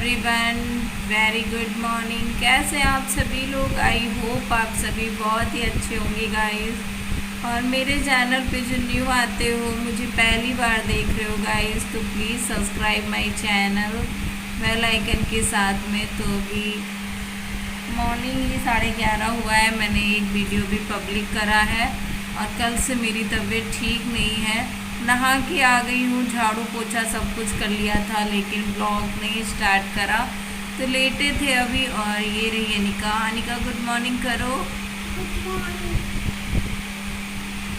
Everyone, very good morning. कैसे हैं आप सभी लोग? आई होप आप सभी बहुत ही अच्छे होंगे गाइस। और मेरे चैनल पे जो न्यू आते हो, मुझे पहली बार देख रहे हो गाइस, तो please subscribe my channel bell icon के साथ में। तो अभी मॉर्निंग ही 11:30 हुआ है, मैंने एक वीडियो भी पब्लिक करा है। और कल से मेरी तबीयत ठीक नहीं है, नहा के आ गई हूँ, झाड़ू पोछा सब कुछ कर लिया था, लेकिन ब्लॉग नहीं स्टार्ट करा। तो लेटे थे अभी। और ये रही अनिका। अनिका गुड मॉर्निंग करो।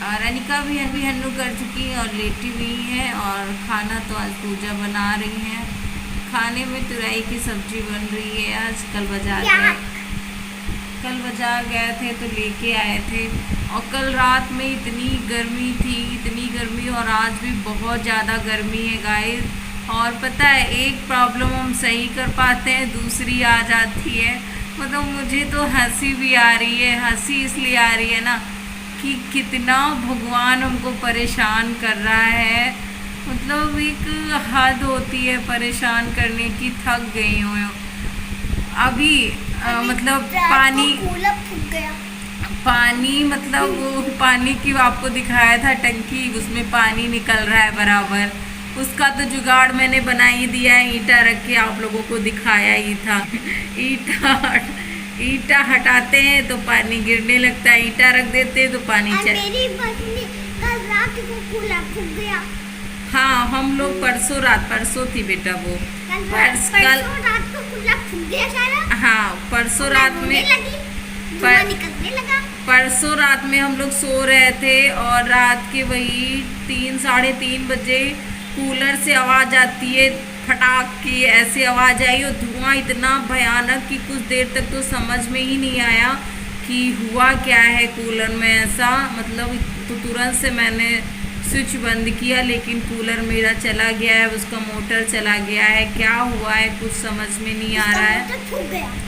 और अनिका भी अभी हन्नू कर चुकी है और लेटी हुई है। और खाना तो आज पूजा बना रही है। खाने में तुरई की सब्जी बन रही है। आज कल बाजार गए थे तो लेके आए थे। और कल रात में इतनी गर्मी थी, इतनी गर्मी, और आज भी बहुत ज़्यादा गर्मी है गाइस। और पता है, एक प्रॉब्लम हम सही कर पाते हैं, दूसरी आ जाती है। मतलब मुझे तो हंसी भी आ रही है। हंसी इसलिए आ रही है ना कि कितना भगवान हमको परेशान कर रहा है। मतलब एक हद होती है परेशान करने की। थक गई हूँ अभी। मतलब पानी मतलब वो पानी की आपको दिखाया था टंकी, उसमें पानी निकल रहा है बराबर। उसका तो जुगाड़ मैंने बना ही दिया है, ईंटा रख के आप लोगों को दिखाया ही था। ईंटा हटाते हैं तो पानी गिरने लगता है, ईंटा रख देते हैं तो पानी कल रात को कूलर फूक गया। हाँ, हम लोग परसों थी बेटा वो। परसों रात को कूलर फूक गया सारा। हाँ, परसों रात में निकलने लगा। परसों रात में हम लोग सो रहे थे और रात के वही 3-3:30 बजे कूलर से आवाज़ आती है, फटाक की ऐसी आवाज़ आई और धुआं इतना भयानक कि कुछ देर तक तो समझ में ही नहीं आया कि हुआ क्या है कूलर में ऐसा। मतलब तो तुरंत से मैंने स्विच बंद किया, लेकिन कूलर मेरा चला गया है, उसका मोटर चला गया है। क्या हुआ है कुछ समझ में नहीं आ रहा है।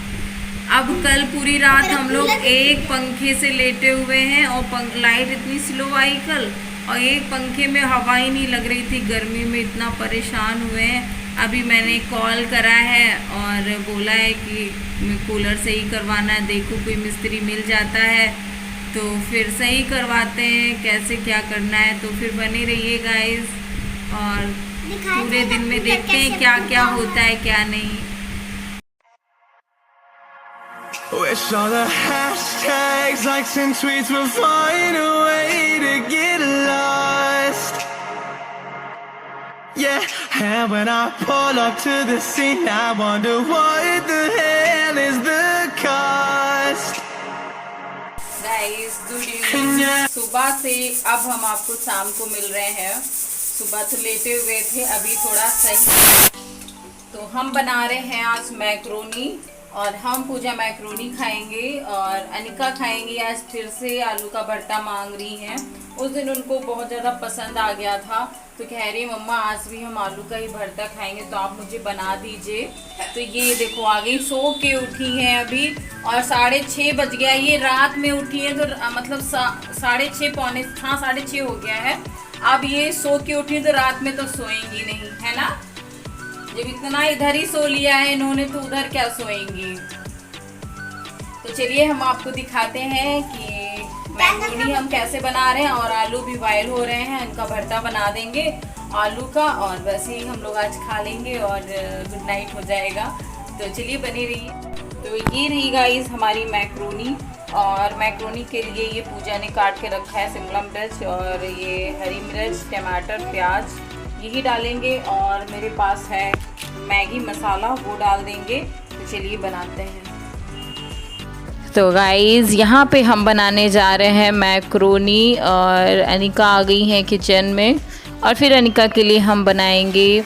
अब कल पूरी रात हम लोग एक पंखे से लेटे हुए हैं और लाइट इतनी स्लो आई कल, और एक पंखे में हवा ही नहीं लग रही थी। गर्मी में इतना परेशान हुए हैं। अभी मैंने कॉल करा है और बोला है कि कूलर सही करवाना है, देखो कोई मिस्त्री मिल जाता है तो फिर सही करवाते हैं, कैसे क्या करना है। तो फिर बने रहिए गाइस, और पूरे दिन में देखते हैं क्या क्या होता है क्या नहीं। Wish all the hashtags, likes and tweets will find a way to get lost. Yeah, and when I pull up to the scene, I wonder what the hell is the cost. Guys good evening. सुबह से अब हम आपको शाम को मिल रहे हैं। सुबह तो लेटे हुए थे, अभी थोड़ा सही। तो हम बना रहे हैं आज मैक्रोनी, और हम पूजा मैक्रोनी खाएंगे और अनिका खाएंगी। आज फिर से आलू का भरता मांग रही हैं। उस दिन उनको बहुत ज़्यादा पसंद आ गया था, तो कह रही मम्मा आज भी हम आलू का ही भरता खाएंगे, तो आप मुझे बना दीजिए। तो ये देखो आ गई, सो के उठी हैं अभी, और 6:30 बज गया। ये रात में उठी है तो मतलब 6:30 पौने, हाँ 6:30 हो गया है। अब ये सो के उठी तो रात में तो सोएंगी नहीं, है ना। जब इतना इधर ही सो लिया है इन्होंने, तो उधर क्या सोएंगी। तो चलिए हम आपको दिखाते हैं कि मैक्रोनी हम कैसे बना रहे हैं। और आलू भी बॉयल हो रहे हैं, इनका भरता बना देंगे आलू का, और वैसे ही हम लोग आज खा लेंगे और गुड नाइट हो जाएगा। तो चलिए बनी रहिए। तो ये रही गाइस हमारी मैक्रोनी, और मैक्रोनी के लिए ये पूजा ने काट के रखा है शिमला मिर्च और ये हरी मिर्च, टमाटर, प्याज, यही डालेंगे। और मेरे पास है मैगी मसाला, वो डाल देंगे। तो चलिए बनाते हैं। तो गाइस यहाँ पे हम बनाने जा रहे हैं मैक्रोनी, और अनिका आ गई हैं किचन में। और फिर अनिका के लिए हम बनाएंगे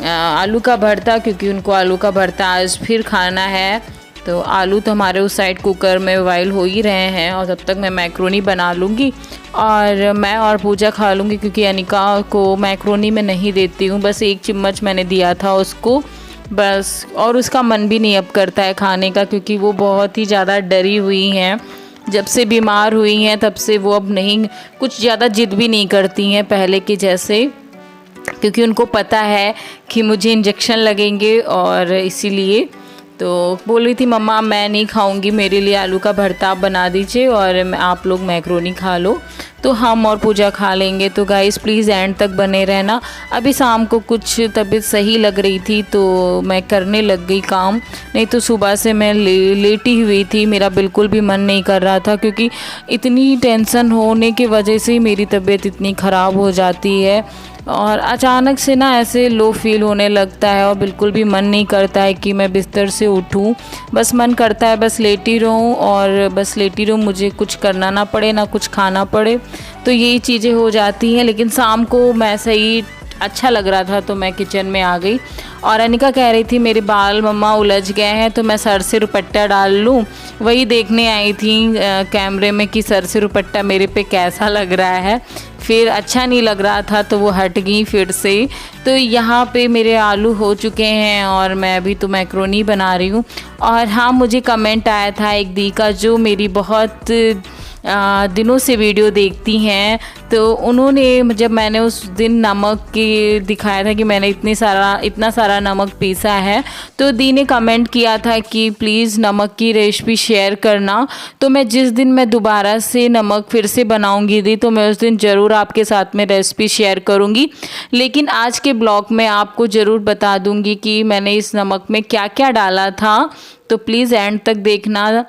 आलू का भरता, क्योंकि उनको आलू का भरता आज फिर खाना है। तो आलू तो हमारे उस साइड कुकर में बॉयल हो ही रहे हैं, और तब तक मैं मैक्रोनी बना लूँगी और मैं और पूजा खा लूँगी, क्योंकि अनिका को मैक्रोनी में नहीं देती हूँ। बस 1 चम्मच मैंने दिया था उसको बस, और उसका मन भी नहीं अब करता है खाने का, क्योंकि वो बहुत ही ज़्यादा डरी हुई हैं। जब से बीमार हुई हैं तब से वो अब नहीं, कुछ ज़्यादा जिद भी नहीं करती हैं पहले के जैसे। क्योंकि उनको पता है कि मुझे इंजेक्शन लगेंगे और इसीलिए। तो बोल रही थी मम्मा मैं नहीं खाऊंगी, मेरे लिए आलू का भरता आप बना दीजिए और आप लोग मैक्रोनी खा लो, तो हम और पूजा खा लेंगे। तो गाइस प्लीज़ एंड तक बने रहना। अभी शाम को कुछ तबीयत सही लग रही थी तो मैं करने लग गई काम, नहीं तो सुबह से मैं लेटी हुई थी, मेरा बिल्कुल भी मन नहीं कर रहा था, क्योंकि इतनी टेंशन होने की वजह से मेरी तबीयत इतनी ख़राब हो जाती है और अचानक से ना ऐसे लो फील होने लगता है और बिल्कुल भी मन नहीं करता है कि मैं बिस्तर से उठूं। बस मन करता है बस लेटी रहूं और बस लेटी रहूं, मुझे कुछ करना ना पड़े ना कुछ खाना पड़े, तो यही चीज़ें हो जाती हैं। लेकिन शाम को मैं सही अच्छा लग रहा था तो मैं किचन में आ गई और अनिका कह रही थी मेरे बाल मम्मा उलझ गए हैं तो मैं सर से दुपट्टा डाल लूँ। वही देखने आई थी कैमरे में कि सर से दुपट्टा मेरे पे कैसा लग रहा है। फिर अच्छा नहीं लग रहा था तो वो हट गई फिर से। तो यहाँ पे मेरे आलू हो चुके हैं और मैं अभी तो मैक्रोनी बना रही हूँ। और हाँ, मुझे कमेंट आया था एक दी का जो मेरी बहुत दिनों से वीडियो देखती हैं, तो उन्होंने जब मैंने उस दिन नमक की दिखाया था कि मैंने इतना सारा नमक पीसा है, तो दी ने कमेंट किया था कि प्लीज़ नमक की रेसिपी शेयर करना। तो मैं जिस दिन मैं दोबारा से नमक फिर से बनाऊंगी दी, तो मैं उस दिन ज़रूर आपके साथ में रेसिपी शेयर करूंगी। लेकिन आज के ब्लॉग में आपको ज़रूर बता दूंगी कि मैंने इस नमक में क्या क्या डाला था, तो प्लीज़ एंड तक देखना।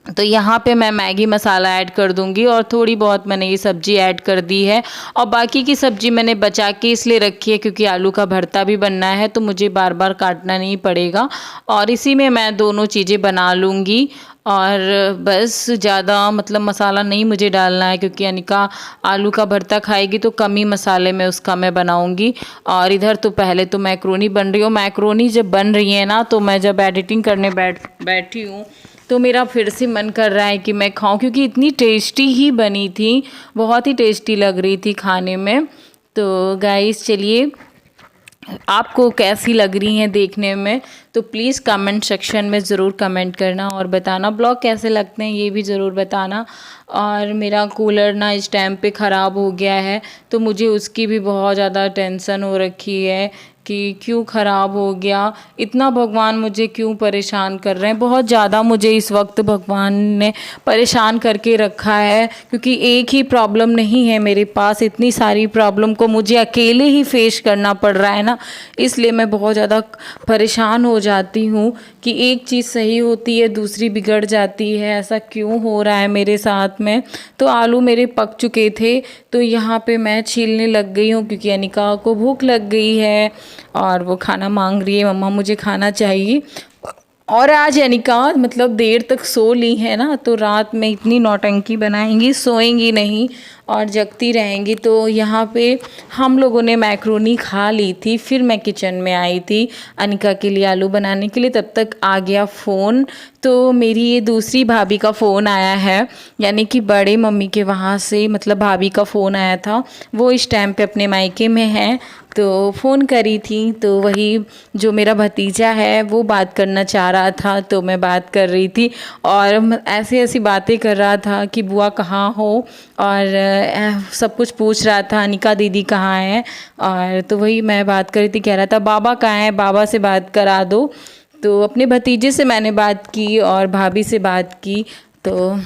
तो यहाँ पे मैं मैगी मसाला ऐड कर दूंगी और थोड़ी बहुत मैंने ये सब्ज़ी ऐड कर दी है और बाकी की सब्ज़ी मैंने बचा के इसलिए रखी है क्योंकि आलू का भरता भी बनना है तो मुझे बार बार काटना नहीं पड़ेगा और इसी में मैं दोनों चीज़ें बना लूँगी। और बस ज़्यादा मतलब मसाला नहीं मुझे डालना है क्योंकि अनिका आलू का भरता खाएगी तो कम ही मसाले में उसका मैं बनाऊंगी। और इधर तो पहले तो मैक्रोनी बन रही हो, मैक्रोनी जब बन रही है ना तो मैं जब एडिटिंग करने बैठी हूँ तो मेरा फिर से मन कर रहा है कि मैं खाऊं क्योंकि इतनी टेस्टी ही बनी थी, बहुत ही टेस्टी लग रही थी खाने में। तो गाइस चलिए, आपको कैसी लग रही हैं देखने में तो प्लीज़ कमेंट सेक्शन में ज़रूर कमेंट करना और बताना ब्लॉग कैसे लगते हैं ये भी ज़रूर बताना। और मेरा कूलर ना इस टाइम पे ख़राब हो गया है तो मुझे उसकी भी बहुत ज़्यादा टेंशन हो रखी है कि क्यों ख़राब हो गया, इतना भगवान मुझे क्यों परेशान कर रहे हैं। बहुत ज़्यादा मुझे इस वक्त भगवान ने परेशान करके रखा है क्योंकि एक ही प्रॉब्लम नहीं है मेरे पास, इतनी सारी प्रॉब्लम को मुझे अकेले ही फेस करना पड़ रहा है ना, इसलिए मैं बहुत ज़्यादा परेशान हो जाती हूँ कि एक चीज़ सही होती है दूसरी बिगड़ जाती है, ऐसा क्यों हो रहा है मेरे साथ में। तो आलू मेरे पक चुके थे तो यहाँ पे मैं छीलने लग गई हूँ क्योंकि अनिका को भूख लग गई है और वो खाना मांग रही है, मम्मा मुझे खाना चाहिए। और आज अनिका मतलब देर तक सो ली है ना तो रात में इतनी नौटंकी बनाएंगी, सोएंगी नहीं और जगती रहेंगी। तो यहाँ पे हम लोगों ने मैक्रोनी खा ली थी, फिर मैं किचन में आई थी अनिका के लिए आलू बनाने के लिए, तब तक आ गया फ़ोन। तो मेरी ये दूसरी भाभी का फ़ोन आया है, यानी कि बड़े मम्मी के वहाँ से मतलब भाभी का फ़ोन आया था, वो इस टाइम पे अपने मायके में है तो फ़ोन करी थी। तो वही जो मेरा भतीजा है वो बात करना चाह रहा था तो मैं बात कर रही थी और ऐसी ऐसी बातें कर रहा था कि बुआ कहाँ हो और सब कुछ पूछ रहा था, अनिका दीदी कहाँ है। और तो वही मैं बात कर रही थी, कह रहा था बाबा कहाँ है, बाबा से बात करा दो। तो अपने भतीजे से मैंने बात की और भाभी से बात की तो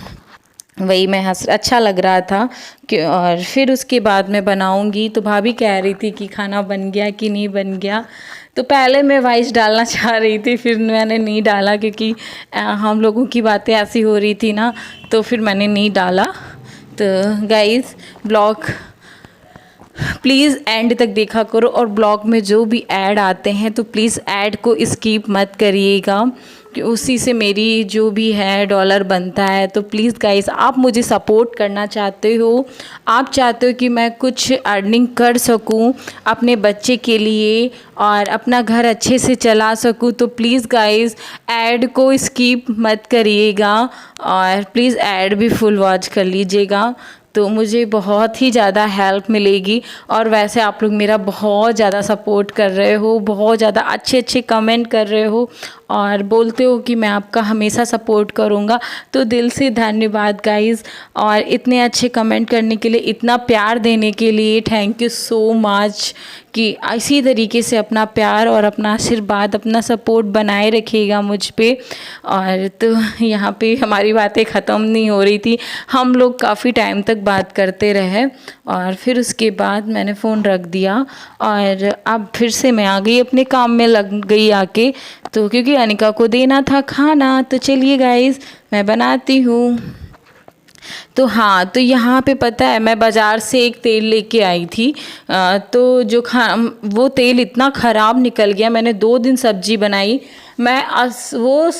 वही मैं अच्छा लग रहा था कि और फिर उसके बाद मैं बनाऊंगी। तो भाभी कह रही थी कि खाना बन गया कि नहीं बन गया, तो पहले मैं वॉइस डालना चाह रही थी फिर मैंने नहीं डाला क्योंकि हम लोगों की बातें ऐसी हो रही थी ना तो फिर मैंने नहीं डाला। तो गाइस ब्लॉग प्लीज़ एंड तक देखा करो और ब्लॉग में जो भी ऐड आते हैं तो प्लीज़ ऐड को स्किप मत करिएगा कि उसी से मेरी जो भी है डॉलर बनता है। तो प्लीज़ गाइस आप मुझे सपोर्ट करना चाहते हो, आप चाहते हो कि मैं कुछ अर्निंग कर सकूं अपने बच्चे के लिए और अपना घर अच्छे से चला सकूं, तो प्लीज़ गाइस ऐड को स्किप मत करिएगा और प्लीज़ ऐड भी फुल वॉच कर लीजिएगा। तो मुझे बहुत ही ज़्यादा हेल्प मिलेगी। और वैसे आप लोग मेरा बहुत ज़्यादा सपोर्ट कर रहे हो, बहुत ज़्यादा अच्छे अच्छे कमेंट कर रहे हो और बोलते हो कि मैं आपका हमेशा सपोर्ट करूँगा। तो दिल से धन्यवाद गाइज़, और इतने अच्छे कमेंट करने के लिए, इतना प्यार देने के लिए थैंक यू सो मच। कि इसी तरीके से अपना प्यार और अपना आशीर्वाद, अपना सपोर्ट बनाए रखिएगा मुझ पे। और तो यहाँ पे हमारी बातें ख़त्म नहीं हो रही थी, हम लोग काफ़ी टाइम तक बात करते रहे और फिर उसके बाद मैंने फ़ोन रख दिया और अब फिर से मैं आ गई, अपने काम में लग गई आके। तो क्योंकि अनिका को देना था खाना, तो चलिए गाइज़ मैं बनाती हूँ। तो हाँ, तो यहाँ पे पता है मैं बाज़ार से एक तेल लेके आई थी, तो जो वो तेल इतना ख़राब निकल गया। मैंने 2 दिन सब्जी बनाई, मैं वो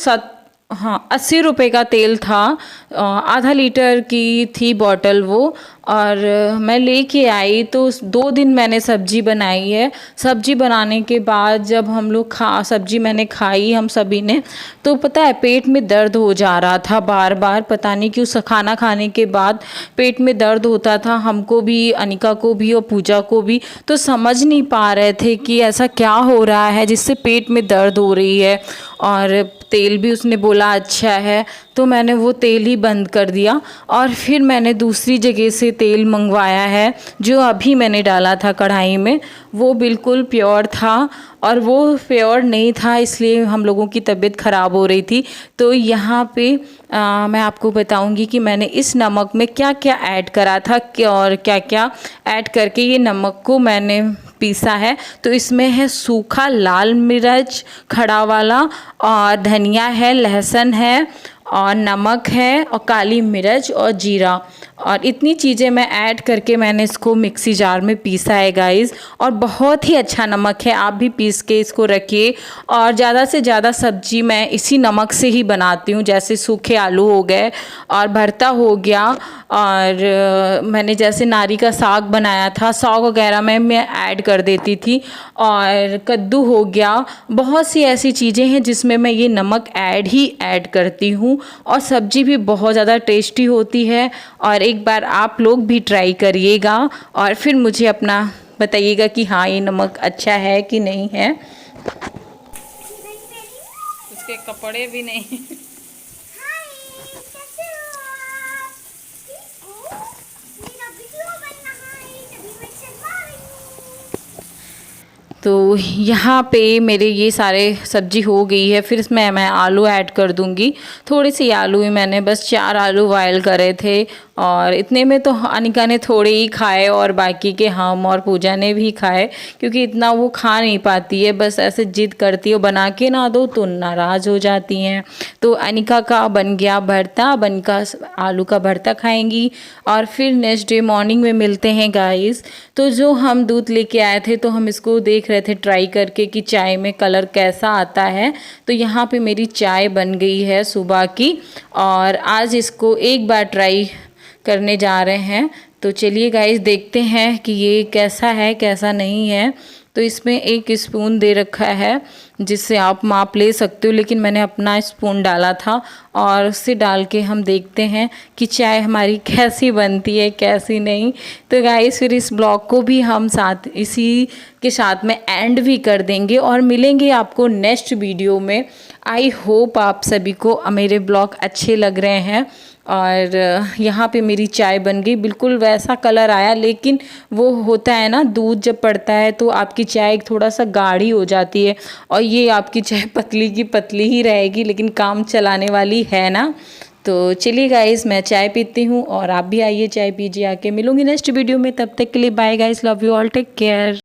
80 रुपए का तेल था, आधा लीटर की थी बॉटल वो। और मैं लेके आई तो 2 दिन मैंने सब्जी बनाई है। सब्जी बनाने के बाद जब हम लोग सब्जी मैंने खाई हम सभी ने, तो पता है पेट में दर्द हो जा रहा था बार बार, पता नहीं क्यों। खाना खाने के बाद पेट में दर्द होता था, हमको भी, अनिका को भी और पूजा को भी। तो समझ नहीं पा रहे थे कि ऐसा क्या हो रहा है जिससे पेट में दर्द हो रही है। और तेल भी उसने बोला अच्छा है, तो मैंने वो तेल ही बंद कर दिया। और फिर मैंने दूसरी जगह से तेल मंगवाया है, जो अभी मैंने डाला था कढ़ाई में, वो बिल्कुल प्योर था। और वो प्योर नहीं था, इसलिए हम लोगों की तबीयत ख़राब हो रही थी। तो यहाँ पे मैं आपको बताऊंगी कि मैंने इस नमक में क्या क्या ऐड करा था और क्या क्या ऐड करके ये नमक को मैंने पीसा है। तो इसमें है सूखा लाल मिर्च खड़ा वाला, और धनिया है, लहसुन है, और नमक है, और काली मिर्च और जीरा, और इतनी चीज़ें मैं ऐड करके मैंने इसको मिक्सी जार में पीसा है गाइज़। और बहुत ही अच्छा नमक है, आप भी पीस के इसको रखिए। और ज़्यादा से ज़्यादा सब्जी मैं इसी नमक से ही बनाती हूँ, जैसे सूखे आलू हो गए और भरता हो गया, और मैंने जैसे नारी का साग बनाया था, साग वगैरह में मैं ऐड कर देती थी, और कद्दू हो गया। बहुत सी ऐसी चीज़ें हैं जिसमें मैं ये नमक ऐड करती हूँ, और सब्ज़ी भी बहुत ज़्यादा टेस्टी होती है। और एक बार आप लोग भी ट्राई करिएगा और फिर मुझे अपना बताइएगा कि हाँ ये नमक अच्छा है कि नहीं है। उसके कपड़े भी नहीं। तो यहाँ पे मेरे ये सारे सब्जी हो गई है। फिर इसमें मैं आलू ऐड कर दूँगी, थोड़ी सी आलू ही, मैंने बस 4 आलू बॉयल करे थे, और इतने में तो अनिका ने थोड़े ही खाए और बाकी के हम और पूजा ने भी खाए, क्योंकि इतना वो खा नहीं पाती है, बस ऐसे जिद करती है, बना के ना दो तो नाराज़ हो जाती हैं। तो अनिका का बन गया भरता, अनिका आलू का भरता खाएंगी। और फिर नेक्स्ट डे मॉर्निंग में मिलते हैं गाइस। तो जो हम दूध लेके आए थे, तो हम इसको देख रहे थे ट्राई करके कि चाय में कलर कैसा आता है। तो यहाँ पे मेरी चाय बन गई है सुबह की, और आज इसको एक बार ट्राई करने जा रहे हैं। तो चलिए गाइस देखते हैं कि ये कैसा है कैसा नहीं है। तो इसमें 1 स्पून दे रखा है, जिससे आप माप ले सकते हो, लेकिन मैंने अपना स्पून डाला था, और उससे डाल के हम देखते हैं कि चाय हमारी कैसी बनती है कैसी नहीं। तो गाइस फिर इस ब्लॉग को भी हम इसी के साथ में एंड भी कर देंगे, और मिलेंगे आपको नेक्स्ट वीडियो में। आई होप आप सभी को मेरे ब्लॉग अच्छे लग रहे हैं। और यहाँ पे मेरी चाय बन गई, बिल्कुल वैसा कलर आया, लेकिन वो होता है ना, दूध जब पड़ता है तो आपकी चाय थोड़ा सा गाढ़ी हो जाती है, और ये आपकी चाय पतली की पतली ही रहेगी, लेकिन काम चलाने वाली है ना। तो चलिए गाइस मैं चाय पीती हूँ, और आप भी आइए चाय पीजिए आके। मिलूंगी नेक्स्ट वीडियो में, तब तक के लिए bye guys, love you all, take care.